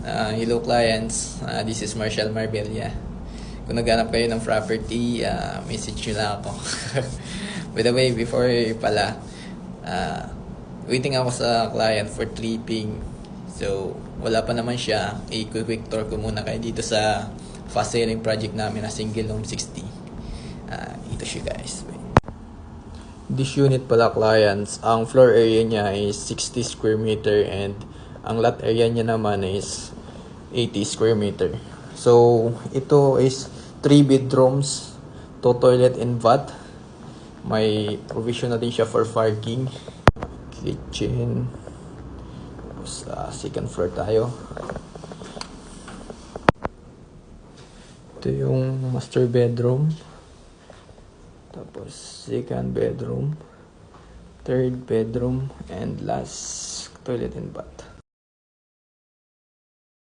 Hello clients, this is Marshall Marbella. Kung naghanap kayo ng property, message nyo lang ako. By the way, before pala, waiting ako sa client for tripping. So, wala pa naman siya. Quick tour ko muna kayo dito sa fast selling project namin na single home 60. Ito siya guys. This unit pala clients, ang floor area niya is 60 square meter and ang lot area niya naman is 80 square meter. So, ito is 3 bedrooms, 2 toilet and bath. May provision na din siya for parking. Kitchen. Sa second floor tayo. Ito yung master bedroom. Tapos second bedroom, third bedroom, and last toilet and bath.